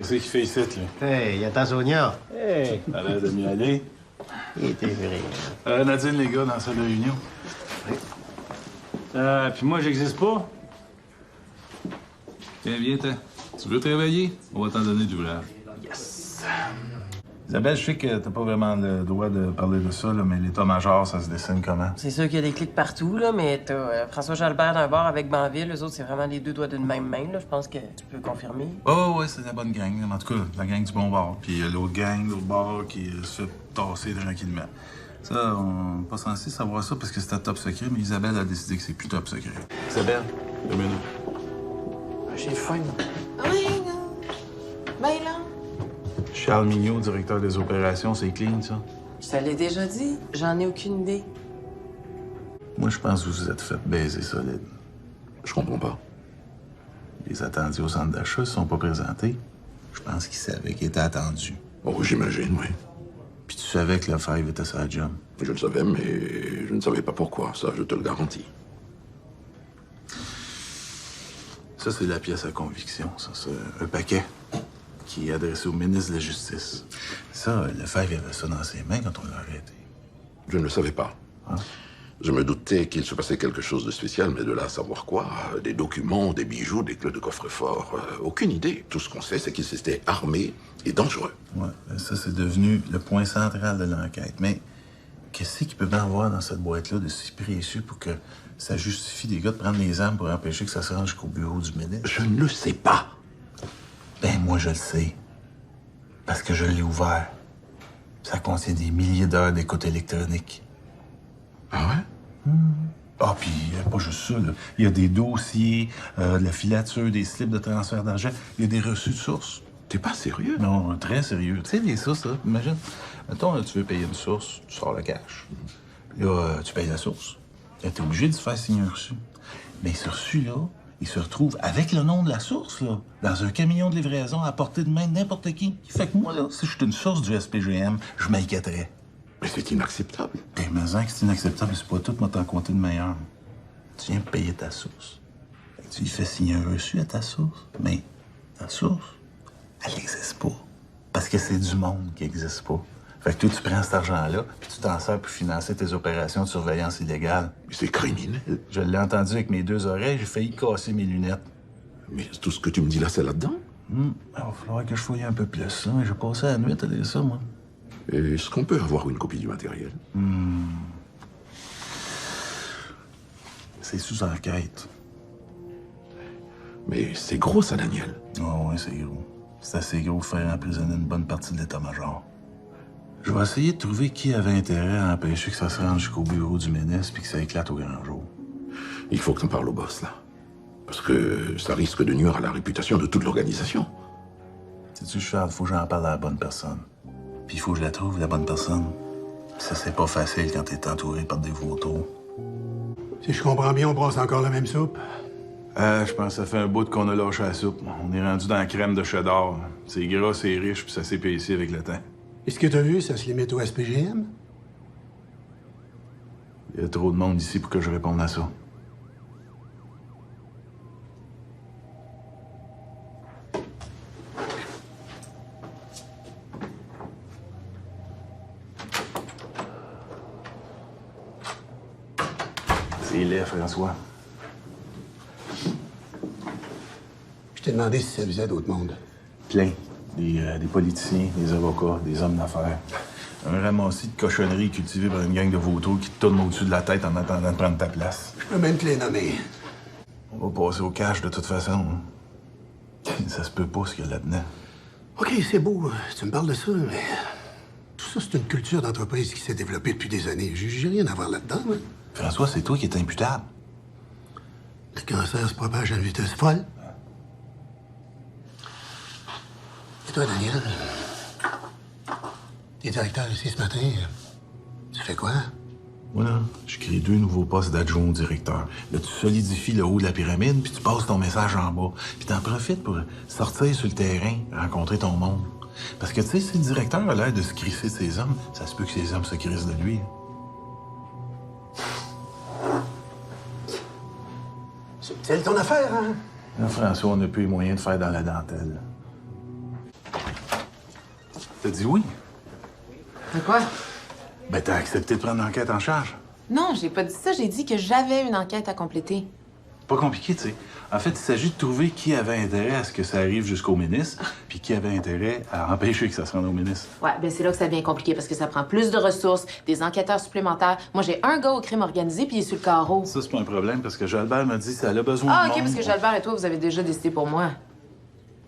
Qu'est-ce qu'il fait ici, là? Hey, y'a ta Sonia. Hey! Ça a l'air de mieux aller. Il était vrai. Nadine, les gars, dans la salle de réunion. Oui. Puis moi, j'existe pas? Tiens, viens, tu veux travailler? On va t'en donner du ouvrage. Yes. Isabelle, je sais que t'as pas vraiment le droit de parler de ça, là, mais l'état-major, ça se dessine comment? C'est sûr qu'il y a des clics partout, là, mais t'as François Jalbert d'un bord avec Banville. Eux autres, c'est vraiment les deux doigts d'une même main, là. Je pense que tu peux confirmer. Oh, ouais, c'est la bonne gang. En tout cas, la gang du bon bord. Puis l'autre gang, l'autre bord, qui se fait tasser tranquillement. Ça, on n'est pas censé savoir ça parce que c'était top secret, mais Isabelle a décidé que c'est plus top secret. Isabelle, 2 minutes. J'ai faim. Oui, non. Ben là. Charles Mignot, directeur des opérations, c'est clean, ça? Je te l'ai déjà dit. J'en ai aucune idée. Moi, je pense que vous vous êtes fait baiser solide. Je comprends pas. Les attendus au centre d'achat ne se sont pas présentés. Je pense qu'ils savaient qu'ils étaient attendus. Oh, j'imagine, oui. Puis tu savais que Lefebvre était sa job. Je le savais, mais je ne savais pas pourquoi. Ça, je te le garantis. Ça, c'est la pièce à conviction. Ça, c'est un paquet qui est adressé au ministre de la Justice. Ça, Lefebvre avait ça dans ses mains quand on l'a arrêté. Je ne le savais pas. Hein? Je me doutais qu'il se passait quelque chose de spécial, mais de là à savoir quoi, des documents, des bijoux, des clés de coffre-fort, aucune idée. Tout ce qu'on sait, c'est qu'il s'était armé et dangereux. Ouais, ça, c'est devenu le point central de l'enquête. Mais qu'est-ce qu'il peut bien avoir dans cette boîte-là de si précieux pour que ça justifie des gars de prendre les armes pour empêcher que ça se rende jusqu'au bureau du ministre? Je ne le sais pas. Ben, moi, je le sais. Parce que je l'ai ouvert. Ça contient des milliers d'heures d'écoute électronique. Ah ouais? Ah, puis pas juste ça, là. Il y a des dossiers, de la filature, des slips de transfert d'argent. Il y a des reçus de sources. T'es pas sérieux? Non, très sérieux. Tu sais, les sources, là, imagine. Mettons, là, tu veux payer une source, tu sors le cash. Là, tu payes la source. Là, t'es obligé de se faire signer un reçu. Mais ce reçu-là, il se retrouve avec le nom de la source, là, dans un camion de livraison à portée de main de n'importe qui. Fait que moi, là, si je suis une source du SPGM, je m'inquiéterais. Mais c'est inacceptable. Eh, mais que c'est inacceptable, c'est pas tout, moi, t'en compter de meilleur. Tu viens payer ta source. Fait que tu lui fais signer un reçu à ta source. Mais ta source, elle n'existe pas. Parce que c'est du monde qui n'existe pas. Fait que toi, tu prends cet argent-là, puis tu t'en sers pour financer tes opérations de surveillance illégale. Mais c'est criminel. Je l'ai entendu avec mes 2 oreilles, j'ai failli casser mes lunettes. Mais tout ce que tu me dis là, c'est là-dedans? Il va falloir que je fouille un peu plus, hein. J'ai passé la nuit à lire ça, moi. Est-ce qu'on peut avoir une copie du matériel? C'est sous enquête. Mais c'est gros, ça, Daniel. Oh, ouais, c'est gros. C'est assez gros pour faire emprisonner une bonne partie de l'état-major. Je vais essayer de trouver qui avait intérêt à empêcher que ça se rende jusqu'au bureau du ministre puis que ça éclate au grand jour. Il faut que t'en parles au boss, là. Parce que ça risque de nuire à la réputation de toute l'organisation. Sais-tu, Charles, faut que j'en parle à la bonne personne. Puis il faut que je la trouve, la bonne personne. Ça, c'est pas facile quand t'es entouré par des vautours. Si je comprends bien, on brasse encore la même soupe. Je pense que ça fait un bout qu'on a lâché la soupe. On est rendu dans la crème de cheddar. C'est gras, c'est riche, puis ça s'épaissit avec le temps. Et ce que t'as vu, ça se limite au SPGM? Il y a trop de monde ici pour que je réponde à ça. C'est laid, François. Je t'ai demandé si ça visait d'autres mondes. Plein. Des politiciens, des avocats, des hommes d'affaires. Un ramassis de cochonneries cultivé par une gang de vautours qui te tournent au-dessus de la tête en attendant de prendre ta place. Je peux même te les nommer. On va passer au cash de toute façon. Hein. Ça se peut pas ce qu'il y a là-dedans. OK, c'est beau, tu me parles de ça, mais... Tout ça, c'est une culture d'entreprise qui s'est développée depuis des années. J'ai rien à voir là-dedans, moi. François, c'est toi qui es imputable. Le cancer se propage à une vitesse folle. Et toi, Daniel? T'es directeur ici ce matin. Tu fais quoi? Voilà. Je crée 2 nouveaux postes d'adjoint au directeur. Là, tu solidifies le haut de la pyramide, puis tu passes ton message en bas. Puis t'en profites pour sortir sur le terrain, rencontrer ton monde. Parce que, tu sais, si le directeur a l'air de se crisser de ses hommes, ça se peut que ses hommes se crissent de lui. C'est ton affaire, hein? Là, François, on n'a plus les moyens de faire dans la dentelle. T'as dit oui. De quoi? Ben, t'as accepté de prendre l'enquête en charge. Non, j'ai pas dit ça. J'ai dit que j'avais une enquête à compléter. Pas compliqué, tu sais. En fait, il s'agit de trouver qui avait intérêt à ce que ça arrive jusqu'au ministre, puis qui avait intérêt à empêcher que ça se rende au ministre. Ouais, ben c'est là que ça devient compliqué parce que ça prend plus de ressources, des enquêteurs supplémentaires. Moi, j'ai un gars au crime organisé puis il est sur le carreau. Ça, c'est pas un problème parce que Jalbert m'a dit que ça a besoin Ah, de OK, monde. parce que Jalbert et toi, vous avez déjà décidé pour moi.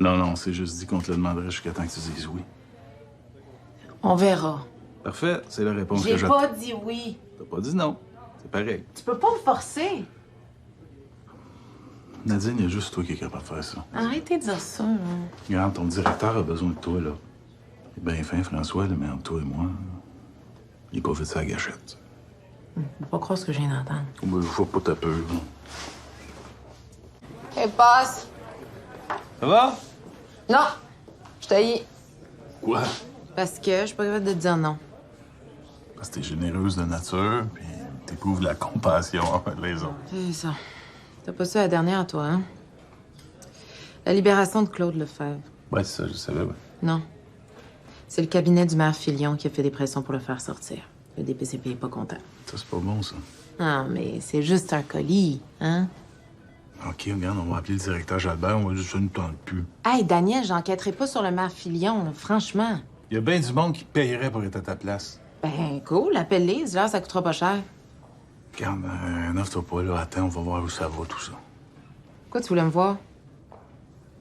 Non, c'est juste dit qu'on te le demanderait jusqu'à temps que tu dises oui. On verra. Parfait, c'est la réponse que J'ai j'attends. pas dit oui. T'as pas dit non. C'est pareil. Tu peux pas me forcer. Nadine, il y a juste toi qui est capable de faire ça. Arrêtez de dire ça, là. Regarde, ton directeur a besoin de toi, là. Il est bien fin, François, là, mais entre toi et moi, il est pas fait de sa gâchette. Faut pas croire ce que je viens d'entendre. Moi, je vois pas ta peur, là. Hey, passe. Ça va? Non, je t'haïs. Quoi? Parce que je suis pas capable de te dire non. Parce que t'es généreuse de nature, puis t'éprouves la compassion envers les autres. C'est ça. T'as pas su la dernière, toi, hein? La libération de Claude Lefebvre. Ouais, c'est ça, je savais, ouais. Non. C'est le cabinet du maire Filion qui a fait des pressions pour le faire sortir. Le DPCP est pas content. Ça, c'est pas bon, ça. Ah, mais c'est juste un colis, hein? OK, regarde, on va appeler le directeur Jalbert, on va juste ça ne tente plus. Hey, Daniel, j'enquêterai pas sur le maire Filion, là, franchement. Il y a bien du monde qui payerait pour être à ta place. Ben, cool, appelle-les, là, ça coûtera pas cher. Regarde, n'offre-toi pas, là. Attends, on va voir où ça va, tout ça. Pourquoi tu voulais me voir?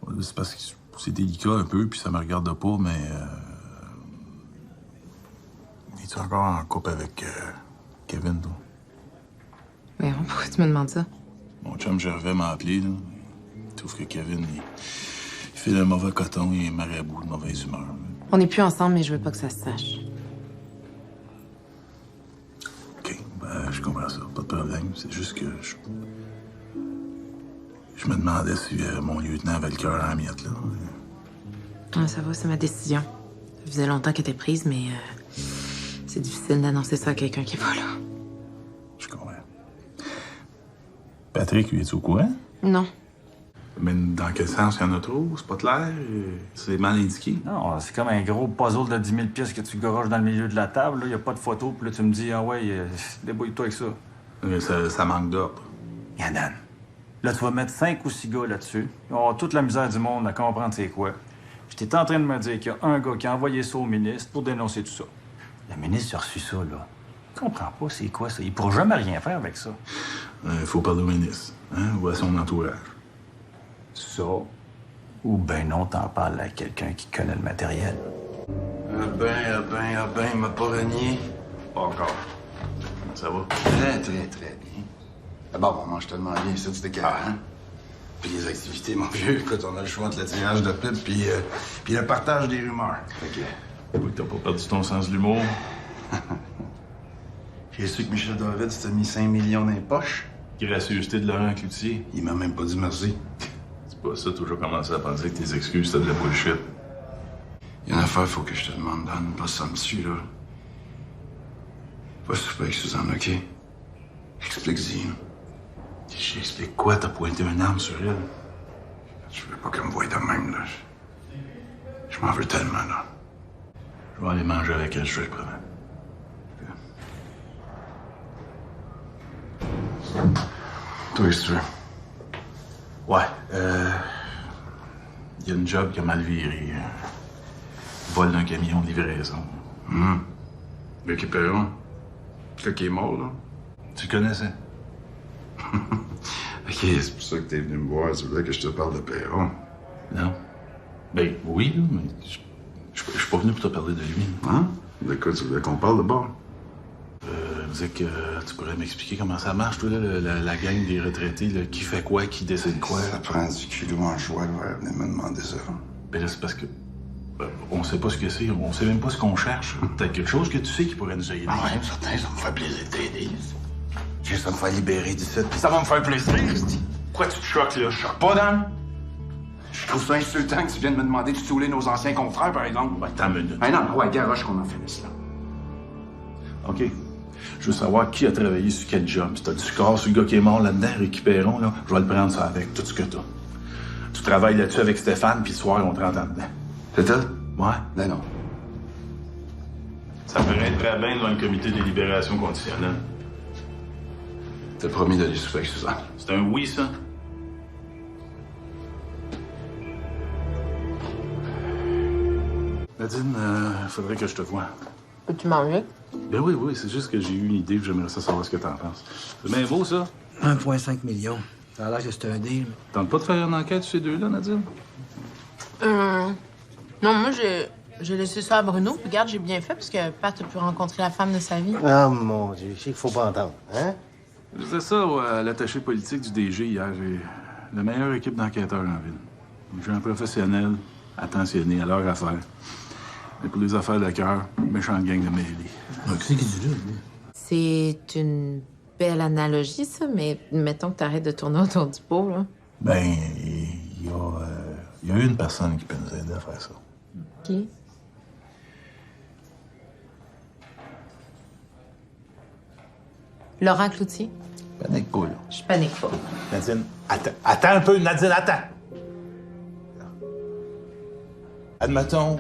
Ouais, c'est parce que c'est délicat un peu, puis ça me regarde pas, mais... Es-tu encore en couple avec Kevin, toi? Mais pourquoi tu me demandes ça? Mon chum Gervais m'a appelé, là. Il trouve que Kevin, il fait le mauvais coton, il est marabout de mauvaise humeur. On n'est plus ensemble, mais je veux pas que ça se sache. OK, ben, je comprends ça, pas de problème. C'est juste que je me demandais si mon lieutenant avait le cœur en miettes, là. Ah, ça va, c'est ma décision. Ça faisait longtemps qu'elle était prise, mais c'est difficile d'annoncer ça à quelqu'un qui est pas là. Je comprends. Patrick, lui, es-tu au courant? Non. Mais dans quel sens il y en a trop? C'est pas clair? C'est mal indiqué? Non, c'est comme un gros puzzle de 10 000 pièces que tu goroches dans le milieu de la table. Il n'y a pas de photo, puis là, tu me dis, ah ouais, débrouille-toi avec ça. Mais ça manque d'ordre. Yann, là, tu vas mettre 5 ou 6 gars là-dessus. Ils vont avoir toute la misère du monde à comprendre c'est quoi. Puis t'es en train de me dire qu'il y a un gars qui a envoyé ça au ministre pour dénoncer tout ça. Le ministre a reçu ça, là. Il comprend pas c'est quoi ça. Il pourra jamais rien faire avec ça. Il faut parler au ministre, hein, ou à son entourage. Ça, ou ben non, t'en parles à quelqu'un qui connaît le matériel. Il m'a pas renié. Pas encore. Ça va? Très bien. D'abord, on mange tellement bien, ça, du décalage, hein? Puis les activités, mon vieux, écoute, on a le choix entre le tirage de pipe puis le partage des rumeurs. OK. Oui, t'as pas perdu ton sens de l'humour. J'ai su que Michel David s'était mis 5 millions dans les poches. Gracieuseté de Laurent Cloutier. Il m'a même pas dit merci. C'est pas ça, toujours commencé à penser que tes excuses, c'était de la bullshit. Il y a une affaire, faut que je te demande, Dan, parce que ça me tue, là. Va souper avec Suzanne, OK? Explique-y. J'explique quoi? T'as pointé un arme sur elle? Je veux pas qu'elle me voie de même, là. Je m'en veux tellement, là. Je vais aller manger avec elle, je te promets. Toi, qu'est-ce que tu veux? Ouais, il y a une job qui a mal viré. Vol d'un camion de livraison. Le qui Perron. Le qui est mort, là. Tu le connaissais? OK, c'est pour ça que t'es venu me voir. Tu voulais que je te parle de Perron. Non. Ben oui, là, mais je suis pas venu pour te parler de lui. Hein? De quoi tu voulais qu'on parle de bord? Je disais que tu pourrais m'expliquer comment ça marche, toi, là, la gang des retraités, là, qui fait quoi, qui décide quoi. Ça prend du culot en joie, là, venez me demander ça. Ben là, c'est parce que on sait pas ce que c'est, on sait même pas ce qu'on cherche. Peut-être quelque chose que tu sais qui pourrait nous aider. Ah ouais, certain, ça me fait plaisir de t'aider. Juste ça me faire libérer d'ici, puis ça va me faire plaisir. Pourquoi tu te choques, là? Je choque pas, Dan. Je trouve ça insultant que tu viennes me demander de saouler nos anciens confrères, par exemple. Ben, attends une minute. Ben non, ouais, garoche qu'on en finisse, là. OK. Je veux savoir qui a travaillé sur quel job. Si t'as du score sur le gars qui est mort là-dedans, récupérons, là, je vais le prendre ça avec, tout ce que t'as. Tu travailles là-dessus avec Stéphane, puis ce soir, on te rentre dedans. C'est ça? Ouais? Ben non. Ça ferait très bien devant le comité des libérations conditionnelles. T'as promis d'aller souper avec Suzanne. C'est un oui, ça? Nadine, faudrait que je te voie. Peux-tu manger? Ben oui, oui, c'est juste que j'ai eu une idée, puis j'aimerais ça savoir ce que t'en penses. C'est bien beau, ça? 1,5 million. Ça a l'air que c'est un deal. Tente pas de faire une enquête sur ces deux-là, Nadine? Non, moi, j'ai laissé ça à Bruno. Puis regarde, j'ai bien fait parce que Pat a pu rencontrer la femme de sa vie. Ah, mon Dieu, je sais qu'il faut pas entendre, hein? Je disais ça à l'attaché politique du DG hier. J'ai la meilleure équipe d'enquêteurs en ville. J'ai un professionnel, attentionné, à leur affaire. Mais pour les affaires de cœur, méchante gang de mêlés. Qui c'est qui dit là, lui? C'est une belle analogie, ça, mais mettons que t'arrêtes de tourner autour du pot, là. Ben, il y a une personne qui peut nous aider à faire ça. Qui? Laurent Cloutier? Panique pas, là. Je panique pas. Nadine, attends un peu, Nadine, attends! Admettons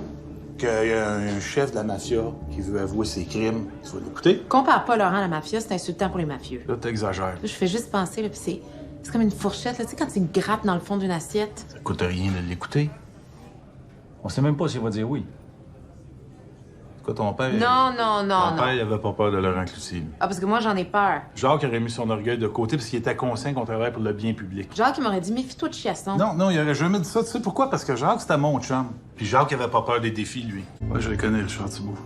qu'il y a un chef de la mafia qui veut avouer ses crimes. Tu vas l'écouter? Compare pas Laurent à la mafia, c'est insultant pour les mafieux. Là, t'exagères. Là, je fais juste penser, là, puis c'est comme une fourchette, là. Tu sais, quand tu grattes dans le fond d'une assiette. Ça coûte rien de l'écouter. On sait même pas s'il va dire oui. Quoi, ton père? Non, non, non, Ton non. père, il avait pas peur de Laurent Cloutier. Ah, parce que moi, j'en ai peur. Jacques aurait mis son orgueil de côté parce qu'il était conscient qu'on travaille pour le bien public. Jacques, il m'aurait dit, méfie-toi de Chiasson. Non, non, il aurait jamais dit ça. Tu sais pourquoi? Parce que Jacques, c'était mon chum. Puis Jacques avait pas peur des défis, lui. Ouais, je le connais, Richard Thibault.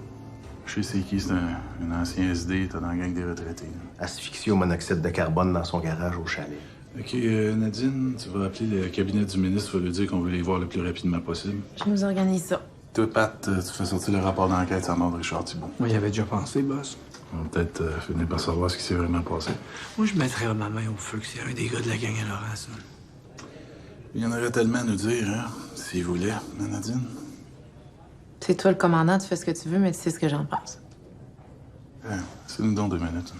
Je sais c'est qui, c'est un ancien SD, était dans la gang des retraités. Asphyxie au monoxyde de carbone dans son garage au chalet. OK, Nadine, tu vas appeler le cabinet du ministre, tu vas lui dire qu'on veut les voir le plus rapidement possible. Je nous organise ça. Toi, Pat, tu fais sortir le rapport d'enquête sur la mort de Richard Thibault. Moi, j'y avais déjà pensé, boss. On va peut-être finir par savoir ce qui s'est vraiment passé. Moi, je mettrais ma main au feu que c'est un des gars de la gang à Laurent, ça. Il y en aurait tellement à nous dire, hein, s'il voulait, hein, Nadine. C'est toi le commandant, tu fais ce que tu veux, mais tu sais ce que j'en pense. Hein, c'est nous donc 2 minutes.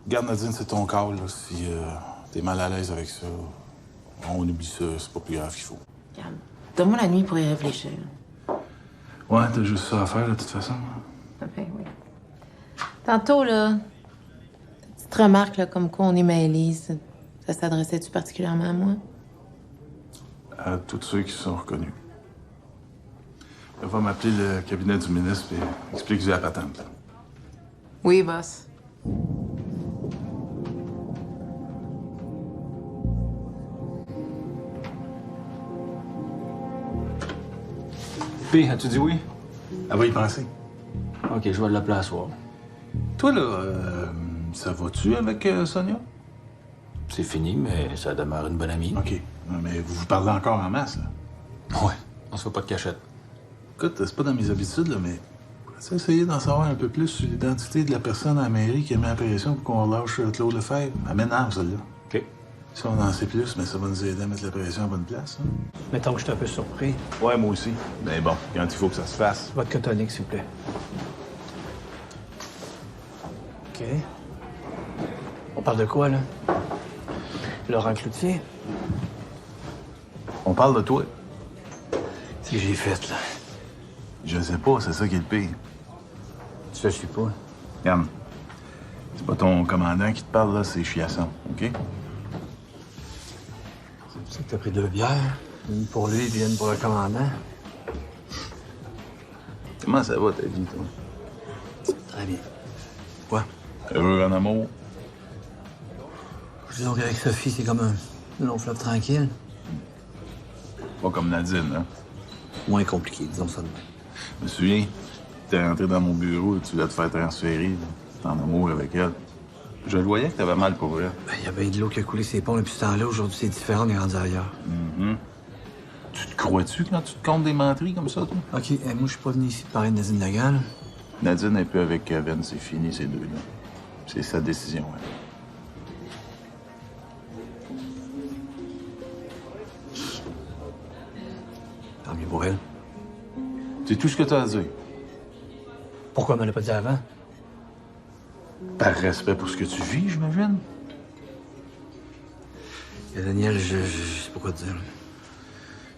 Garde, Nadine, c'est ton cas, là. Si t'es mal à l'aise avec ça, on oublie ça, c'est pas plus grave qu'il faut. Regarde, donne-moi la nuit pour y réfléchir. Ouais, t'as juste ça à faire, de toute façon. Oui. Tantôt, là, petite remarque, là, comme quoi on est mêlés, ça s'adressait-tu particulièrement à moi? À tous ceux qui se sont reconnus. On va m'appeler le cabinet du ministre et explique-lui la patente, là. Oui, boss. P, as-tu dit oui? Elle va y penser. OK, je vais l'appeler à soir. Toi, là, ça va-tu avec Sonia? C'est fini, mais ça demeure une bonne amie. OK. Non, mais vous vous parlez encore en masse, là. Ouais, on se fait pas de cachette. Écoute, c'est pas dans mes habitudes, là, mais pourrais-tu essayer d'en savoir un peu plus sur l'identité de la personne à la mairie qui a mis la pression pour qu'on relâche Claude Lefebvre? Elle m'énerve, celle-là. OK. Si on en sait plus, mais ça va nous aider à mettre la pression à bonne place, hein? Mettons que je suis un peu surpris. Ouais, moi aussi. Mais bon, quand il faut que ça se fasse. Vodka tonique, s'il vous plaît. OK. On parle de quoi, là? Laurent Cloutier? On parle de toi. C'est ce que j'ai fait, là. Je sais pas, c'est ça qui est le pire. Ça, je suis pas. Regarde, c'est pas ton commandant qui te parle, là, c'est Chiasson, OK? C'est que t'as pris 2 bières. Une pour lui et une pour le commandant. Comment ça va, ta vie, toi? Très bien. Quoi? Heureux en amour? Disons qu'avec Sophie, c'est comme un long fleuve tranquille. Pas comme Nadine, hein? Moins compliqué, disons ça de même. Je me souviens, t'es rentré dans mon bureau et tu voulais te faire transférer. T'es en amour avec elle. Je le voyais que t'avais mal pour elle. Ben, il y avait de l'eau qui a coulé ses ponts depuis ce temps-là. Aujourd'hui, c'est différent, on est rendu ailleurs. Tu te crois-tu quand tu te comptes des menteries comme ça, toi? OK, moi, je suis pas venu ici parler de Nadine Nagan, là. Nadine n'est plus avec Kevin, c'est fini, ces deux-là. C'est sa décision, hein. Tant mieux pour elle. C'est tout ce que t'as à dire. Pourquoi elle me l'a pas dit avant? Par respect pour ce que tu vis, j'imagine. Et Daniel, je sais pas quoi te dire.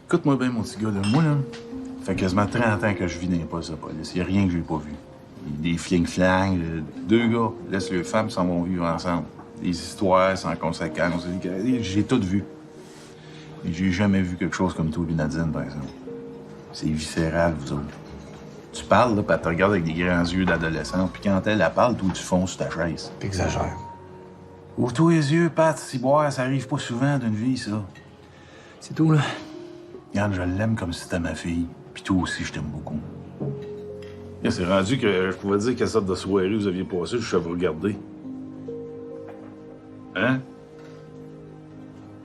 Écoute-moi bien, mon petit gars, là. Moi, là, ça fait quasiment 30 ans que je vis dans les postes de police. Il n'y a rien que j'ai pas vu. Des fling-flang, deux gars laissent leurs femmes s'en vont vivre ensemble. Des histoires sans conséquence. J'ai tout vu. Et j'ai jamais vu quelque chose comme toi, Nadine, par exemple. C'est viscéral, vous autres. Tu parles, là, puis elle te regarde avec des grands yeux d'adolescent, puis quand elle parle, toi, tu fonds sur ta chaise. T'exagères. Ouvre-toi les yeux, Pat, ciboire, ça arrive pas souvent d'une vie, ça. C'est tout, là. Regarde, je l'aime comme si c'était ma fille. Puis toi aussi, je t'aime beaucoup. Là, c'est rendu que je pouvais dire quelle sorte de soirée vous aviez passé, je savais vous regarder. Hein?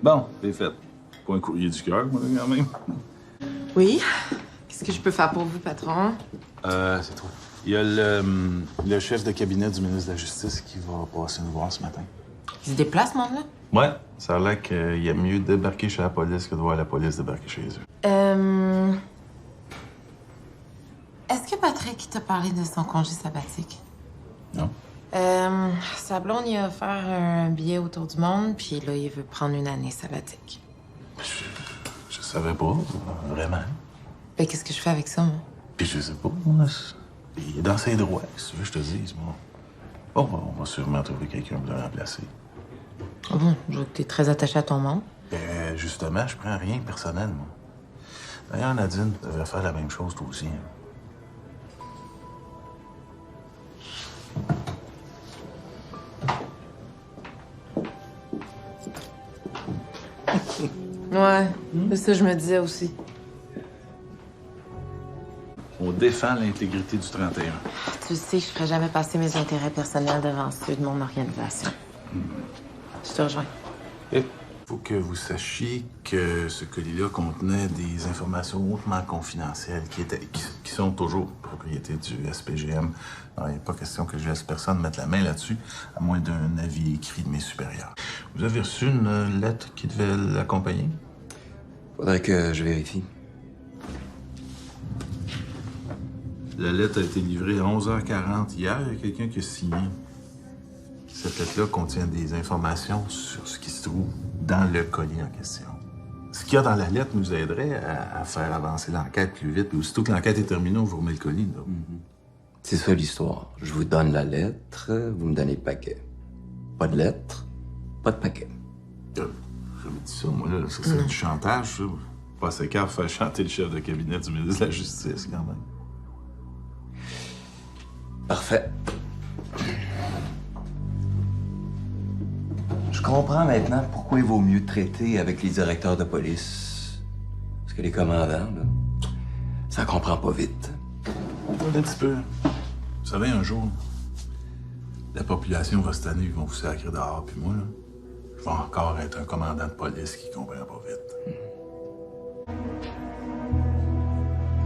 Bon, c'est fait. Pas un courrier du cœur, moi, quand même. Oui? Qu'est-ce que je peux faire pour vous, patron? C'est trop. Il y a le chef de cabinet du ministre de la Justice qui va passer nous voir ce matin. Il se déplace, mon là? Ouais, ça a l'air qu'il y a mieux débarquer chez la police que de voir la police débarquer chez eux. Est-ce que Patrick t'a parlé de son congé sabbatique? Non? Sa blonde, il a offert un billet autour du monde, puis là, il veut prendre une année sabbatique. Je savais pas, vraiment. Ben, qu'est-ce que je fais avec ça, moi? Puis je sais pas, moi. Il est dans ses droits, si tu veux, je te dise, moi. Bon, on va sûrement trouver quelqu'un pour le remplacer. Ah bon, je vois que t'es très attaché à ton monde. Ben, justement, je prends rien personnel, moi. D'ailleurs, Nadine, tu devrais faire la même chose, toi aussi. Hein. Ouais, c'est ça que je me disais aussi. On défend l'intégrité du 31. Tu sais, je ferais jamais passer mes intérêts personnels devant ceux de mon organisation. Je te rejoins. Il faut que vous sachiez que ce colis-là contenait des informations hautement confidentielles qui sont toujours propriété du SPGM. Il n'est pas question que je laisse personne mettre la main là-dessus, à moins d'un avis écrit de mes supérieurs. Vous avez reçu une lettre qui devait l'accompagner? Faudrait que je vérifie. La lettre a été livrée à 11h40 hier. Il y a quelqu'un qui a signé. Cette lettre-là contient des informations sur ce qui se trouve dans le colis en question. Ce qu'il y a dans la lettre nous aiderait à faire avancer l'enquête plus vite. Puis aussitôt que l'enquête est terminée, on vous remet le colis. Là. C'est ça l'histoire. Je vous donne la lettre, vous me donnez le paquet. Pas de lettre, pas de paquet. Je me dis ça, moi, là. Ça, c'est du chantage, ça. Pas assez qu'à faire chanter le chef de cabinet du ministre de la Justice, quand même. Parfait. Je comprends maintenant pourquoi il vaut mieux traiter avec les directeurs de police. Parce que les commandants, là, ça comprend pas vite. Un petit peu. Vous savez, un jour, la population va se tanner, ils vont vous sacrer dehors, puis moi, là, je vais encore être un commandant de police qui comprend pas vite.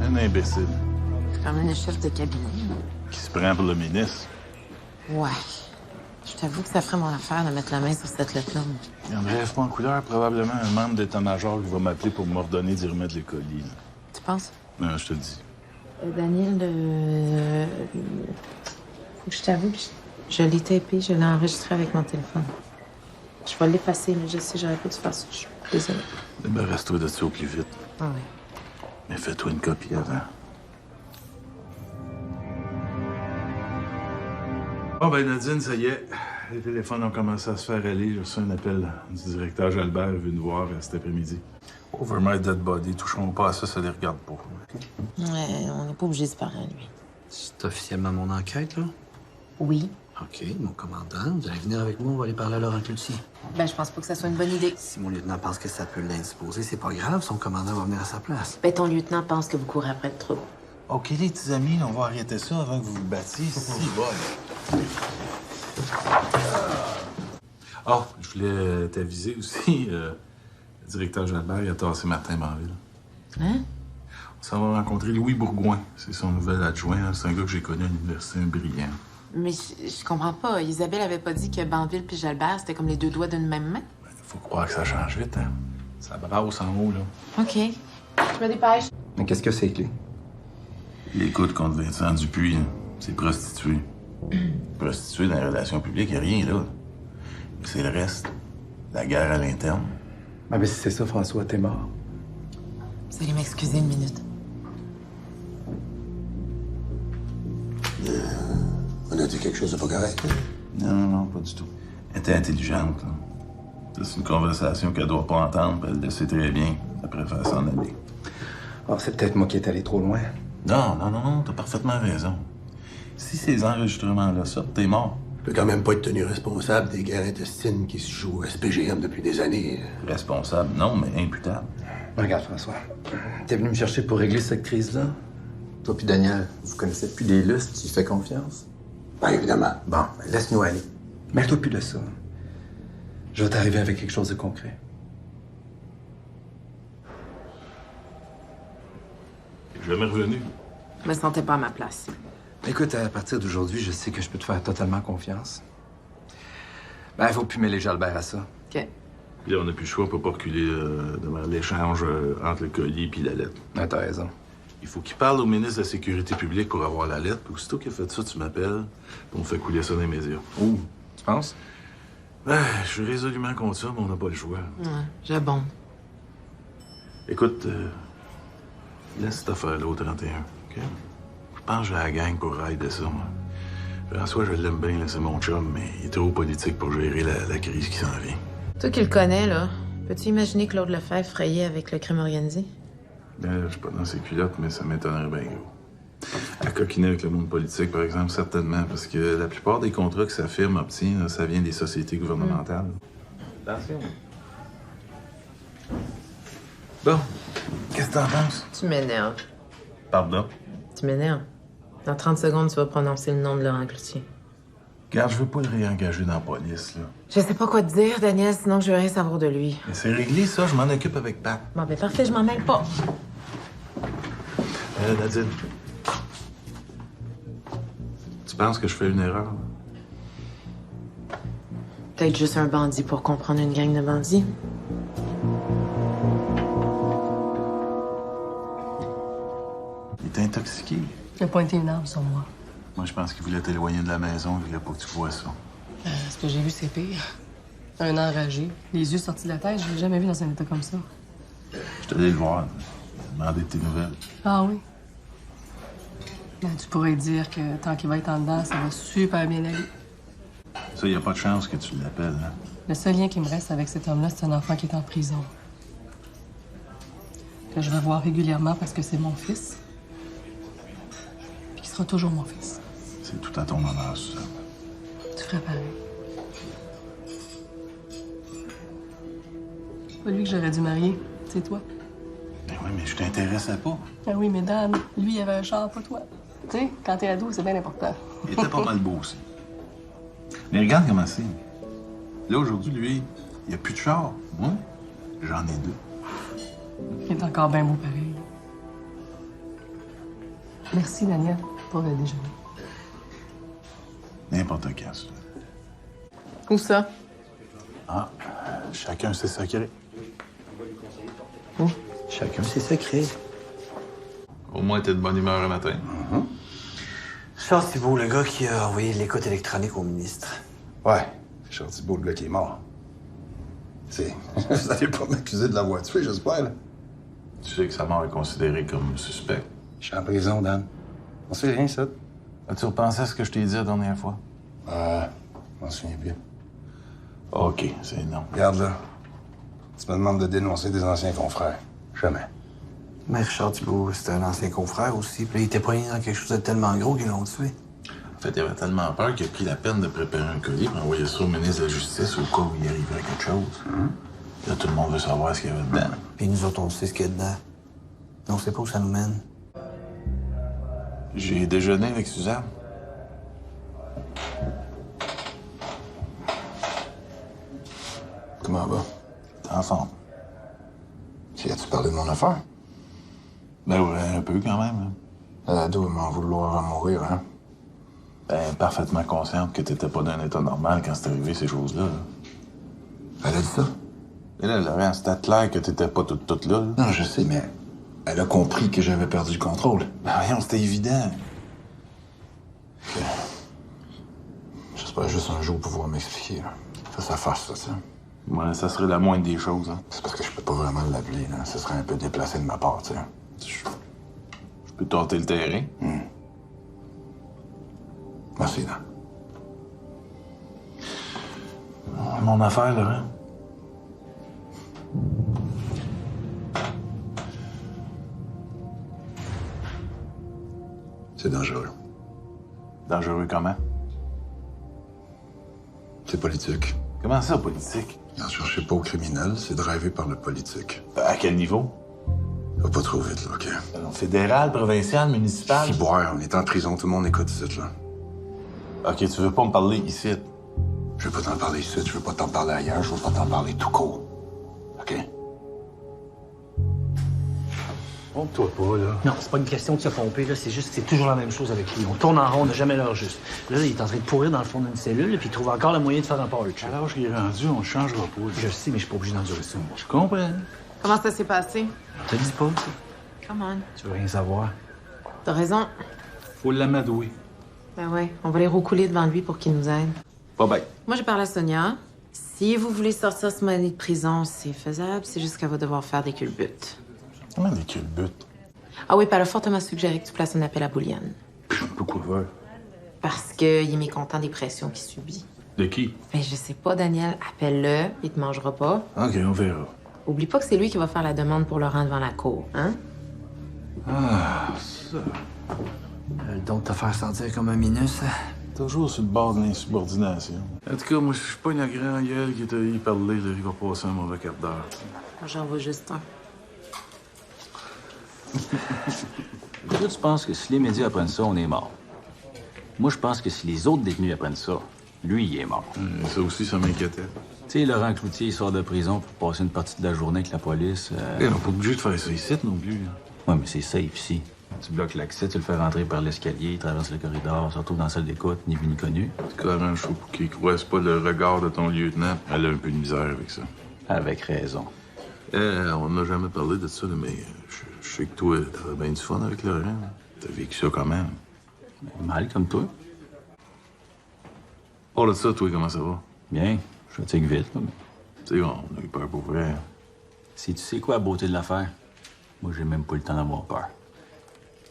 Un imbécile C'est comme le chef de cabinet. qui se prend pour le ministre. Ouais. Je t'avoue que ça ferait mon affaire de mettre la main sur cette lettre-là. Il y a un rêve pas en couleur, probablement un membre d'état-major qui va m'appeler pour m'ordonner d'y remettre les colis. Là. Tu penses? Non, je te le dis. Daniel, faut que je t'avoue que je l'ai tapé, je l'ai enregistré avec mon téléphone. Je vais l'effacer, mais je sais, j'aurais pas dû faire ça. Je suis désolée. Débarrasse-toi de ça au plus vite. Ah oui. Mais fais-toi une copie avant. Bon, ben Nadine, ça y est. Les téléphones ont commencé à se faire aller. J'ai reçu un appel du directeur Jalbert, il veut nous voir cet après-midi. Over my dead body, toucherons pas à ça, ça les regarde pas. Ouais, on n'est pas obligé de se parler à lui. C'est officiellement mon enquête, là? Oui. OK, mon commandant, vous allez venir avec moi, on va aller parler à Laurent Cloutier. Ben, je pense pas que ça soit une bonne idée. Si mon lieutenant pense que ça peut l'indisposer, c'est pas grave, son commandant va venir à sa place. Ben, ton lieutenant pense que vous courez après le trou. OK, les petits amis, on va arrêter ça avant que vous vous battiez. Si, bon. Ah, je voulais t'aviser aussi. Le directeur Jalbert, il a tassé Martin Banville. Hein? On s'en va rencontrer Louis Bourgoin. C'est son nouvel adjoint. Hein. C'est un gars que j'ai connu à l'université, un brillant. Mais je comprends pas. Isabelle avait pas dit que Banville puis Jalbert, c'était comme les deux doigts d'une même main? Faut croire que ça change vite, hein. Ça brasse en haut, là. OK. Je me dépêche. Mais qu'est-ce que c'est, Clé? L'écoute contre Vincent Dupuis, hein, c'est prostitué. Prostitué dans les relations publiques, y a rien, là. C'est le reste. La guerre à l'interne. Ah, mais si c'est ça, François, t'es mort. Vous allez m'excuser une minute. On a dit quelque chose de pas correct. Non, pas du tout. Elle était intelligente, là. C'est une conversation qu'elle doit pas entendre, puis elle le sait très bien. Elle préfère s'en aller. Oh, c'est peut-être moi qui est allé trop loin. Non, t'as parfaitement raison. Si ces enregistrements-là sortent, t'es mort. Tu peux quand même pas être tenu responsable des guerres intestines qui se jouent au SPGM depuis des années. Responsable, non, mais imputable. Regarde, François. T'es venu me chercher pour régler cette crise-là? Toi puis Daniel, vous connaissez depuis des lustres, tu y fais confiance? Ben, évidemment. Bon, ben, laisse-nous aller. Mêle-toi plus de ça. Je vais t'arriver avec quelque chose de concret. Jamais revenu. Je me sentais pas à ma place. Écoute, à partir d'aujourd'hui, je sais que je peux te faire totalement confiance. Ben, faut plus mêler Jalbert à ça. OK. Là, on n'a plus le choix, on peut pas reculer devant l'échange entre le colis et la lettre. Ah, t'as raison. Il faut qu'il parle au ministre de la Sécurité publique pour avoir la lettre. Aussitôt qu'il a fait ça, tu m'appelles, puis on fait couler ça dans les médias. Ouh, tu penses? Ben, je suis résolument contre ça, mais on n'a pas le choix. Ouais, j'abonde. Écoute, laisse cette affaire-là au 31, OK? Je pense que j'ai la gang pour rider ça, moi. François, je l'aime bien, là, c'est mon chum, mais il est trop politique pour gérer la crise qui s'en vient. Toi qui le connais, là, peux-tu imaginer Claude Lefebvre frayait avec le crime organisé? Je suis pas dans ses culottes, mais ça m'étonnerait bien gros. À coquiner avec le monde politique, par exemple, certainement, parce que la plupart des contrats que sa firme obtient, là, ça vient des sociétés gouvernementales. Attention. Bon, qu'est-ce que t'en penses? Tu m'énerves. Pardon? Tu m'énerves. Dans 30 secondes, tu vas prononcer le nom de Laurent Cloutier. Regarde, je veux pas le réengager dans la police, là. Je sais pas quoi te dire, Daniel, sinon je veux rien savoir de lui. Mais c'est réglé, ça, je m'en occupe avec Pat. Bon, ben parfait, je m'en mêle pas. Nadine. Tu penses que je fais une erreur? Peut-être juste un bandit pour comprendre une gang de bandits. Il est intoxiqué. Il a pointé une arme sur moi. Moi, je pense qu'il voulait t'éloigner de la maison. Il voulait pas que tu vois ça. Ce que j'ai vu, c'est pire. Un enragé, les yeux sortis de la tête, je l'ai jamais vu dans un état comme ça. Je suis allé le voir. Demander de tes nouvelles. Ah oui? Ben, tu pourrais dire que tant qu'il va être en dedans, ça va super bien aller. Ça, il n'y a pas de chance que tu l'appelles, hein? Le seul lien qui me reste avec cet homme-là, c'est un enfant qui est en prison. Que je vais voir régulièrement parce que c'est mon fils. Puis qu'il sera toujours mon fils. C'est tout à ton honneur, Suzanne. Tu ferais pareil. C'est pas lui que j'aurais dû marier, c'est toi. Ben oui, mais je t'intéressais pas. Ah oui, mais Dan, lui, il avait un char, pas toi. Tu sais, quand t'es ado, c'est bien important. Il était pas mal beau aussi. Mais regarde comment c'est. Là, aujourd'hui, lui, il n'y a plus de char. Moi, j'en ai deux. Il est encore bien beau pareil. Merci, Daniel, pour le déjeuner. N'importe quand, ça. Où ça? Ah, chacun ses secrets. Chacun ses secrets. Au moins, t'es de bonne humeur un matin. Charles Thibault, le gars qui a envoyé l'écoute électronique au ministre. Ouais, Charles Thibault, le gars qui est mort. C'est... Vous allez pas m'accuser de l'avoir tué, j'espère, là. Tu sais que sa mort est considérée comme suspect. Je suis en prison, Dan. On sait rien, ça. As-tu repensé à ce que je t'ai dit la dernière fois? Je m'en souviens plus. OK, c'est non. Regarde, là. Tu me demandes de dénoncer des anciens confrères. Jamais. Mais Richard Thibault, c'était un ancien confrère aussi. Puis là, il était poigné dans quelque chose de tellement gros qu'ils l'ont tué. En fait, il avait tellement peur qu'il a pris la peine de préparer un colis pour envoyer ça au ministre de la Justice au cas où il arriverait quelque chose. Là, tout le monde veut savoir ce qu'il y avait dedans. Puis nous autres, on sait ce qu'il y a dedans. Mais on sait pas où ça nous mène. J'ai déjeuné avec Suzanne. Comment va? T'es en forme. Si as-tu parlé de mon affaire? Ben ouais, un peu quand même. Hein. L'ado, il m'en vouloir à mourir, hein? Ben, parfaitement consciente que t'étais pas d'un état normal quand c'est arrivé ces choses-là. Là. Elle a dit ça? Et là, Laurent, c'était clair que t'étais pas toute là. Non, je sais, mais elle a compris que j'avais perdu le contrôle. Ben voyons, c'était évident. J'espère juste un jour pouvoir m'expliquer, là. Face à face, ça. Ouais, ça serait la moindre des choses, hein. C'est parce que je peux pas vraiment l'appeler, là. Ce serait un peu déplacé de ma part, tu sais. Je peux tenter le terrain. Merci, Dan. Mon affaire, Laurent. C'est dangereux. Dangereux comment? C'est politique. Comment ça, politique? N'en cherchez pas au criminel, c'est drivé par le politique. À quel niveau? Va pas trop vite, là, OK? Alors, fédéral, provincial, municipal? Boire, on est en prison, tout le monde écoute ici, là. OK, tu veux pas me parler ici? Je veux pas t'en parler ici, je veux pas t'en parler ailleurs, je veux pas t'en parler tout court. OK? Pompe-toi pas, là. Non, c'est pas une question de se pomper, là. C'est juste que c'est toujours la même chose avec lui. On tourne en rond, on n'a jamais l'heure juste. Là, il est en train de pourrir dans le fond d'une cellule, puis il trouve encore le moyen de faire un power trip. À l'âge qu'il est rendu, on changera pas. Je sais, mais je suis pas obligé d'endurer ça, moi. Je comprends. Comment ça s'est passé? Je te dis pas, ça. Come on. Tu veux rien savoir. T'as raison. Faut l'amadouer. Ben ouais, on va les roucouler devant lui pour qu'il nous aide. Pas bien. Moi, j'ai parlé à Sonia. Si vous voulez sortir ce année de prison, c'est faisable. C'est juste qu'elle va devoir faire des culbutes. Comment des culbutes? Ah oui, puis elle a fortement suggéré que tu places un appel à Bouliane. Pourquoi faire? Parce qu'il est mécontent des pressions qu'il subit. De qui? Ben, je sais pas, Daniel. Appelle-le, il te mangera pas. OK, on verra. Oublie pas que c'est lui qui va faire la demande pour le rendre devant la cour, hein? Ah, ça. Donc, te faire sentir comme un minus. Toujours sur le bord de l'insubordination. En tout cas, moi, je suis pas une grand gueule qui t'a y parler, là. Il va passer un mauvais quart d'heure. Moi, j'en vois juste un. Toi, tu penses que si les médias apprennent ça, on est mort. Moi, je pense que si les autres détenus apprennent ça, lui, il est mort. Ça aussi, ça m'inquiétait. Tu sais, Laurent Cloutier, il sort de prison pour passer une partie de la journée avec la police. On n'est pas obligé de faire ça ici non plus. Ouais, mais c'est safe ici. Tu bloques l'accès, tu le fais rentrer par l'escalier, il traverse le corridor, se retrouve dans la salle d'écoute, ni vu ni connu. C'est carrément chaud pour qu'il croise pas le regard de ton lieutenant. Elle a un peu de misère avec ça. Avec raison. On n'a jamais parlé de ça, là, mais je sais que toi, t'avais bien du fun avec Laurent. T'as vécu ça quand même. Mal comme toi. Hors de ça, toi, comment ça va? Bien, je fatigue vite, là, mais... Tu sais, on a eu peur pour vrai. Si tu sais quoi la beauté de l'affaire, moi, j'ai même pas le temps d'avoir peur.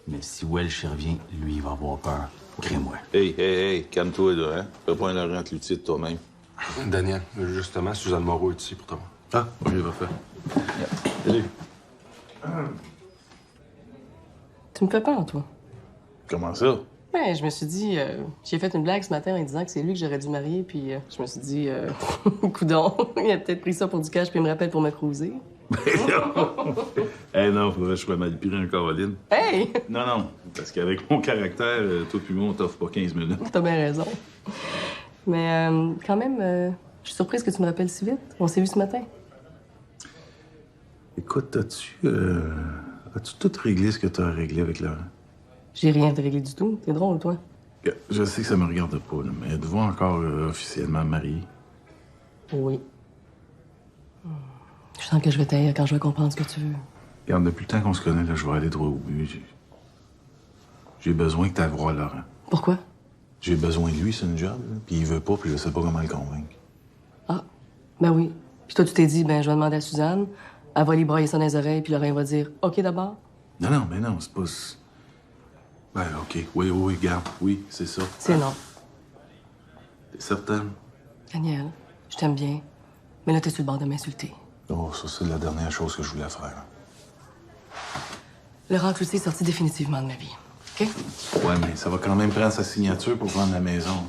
Mais si Welch y revient, lui, il va avoir peur. Crée-moi. Hey, calme-toi, là, hein? Fais pas un Laurent Cloutier de toi-même. Daniel, justement, Suzanne Moreau est ici pour toi. Ah, OK, parfait. Salut. Tu me fais peur, toi. Comment ça? Ben, je me suis dit, j'ai fait une blague ce matin en disant que c'est lui que j'aurais dû marier, puis je me suis dit, coudon, il a peut-être pris ça pour du cash, puis il me rappelle pour me cruiser. Non, faudrait que je sois mal pris un Caroline. Hey! Non, parce qu'avec mon caractère, toi puis moi, on t'offre pas 15 minutes. T'as bien raison. Mais quand même, je suis surprise que tu me rappelles si vite. On s'est vu ce matin. Écoute, as-tu tout réglé ce que t'as réglé avec Laurent? J'ai rien de réglé du tout. T'es drôle, toi. Je sais que ça me regarde pas, là, mais êtes-vous encore officiellement mariés? Oui. Je sens que je vais t'haïr quand je vais comprendre ce que tu veux. Regarde, depuis le temps qu'on se connaît, là, je vais aller droit au but. J'ai besoin que t'ailles voir Laurent. Pourquoi? J'ai besoin de lui, c'est une job, là, puis il veut pas, puis je sais pas comment le convaincre. Ah, ben oui. Puis toi, tu t'es dit, ben je vais demander à Suzanne, elle va lui broyer ça dans les oreilles, puis Laurent va dire, OK d'abord? Non, mais non, c'est pas... Ben, OK, oui, garde, oui, c'est ça. C'est non. T'es certaine? Daniel, je t'aime bien, mais là, t'es sur le bord de m'insulter. Oh, ça, c'est la dernière chose que je voulais faire. Laurent Cloutier est sorti définitivement de ma vie, OK? Ouais, mais ça va quand même prendre sa signature pour vendre la maison.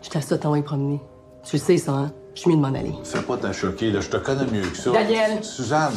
Je t'assure de t'envoyer promener. Tu le sais, ça, hein? Je suis mieux de m'en aller. Fais pas ta choquer, là. Je te connais mieux que ça. Daniel! Suzanne!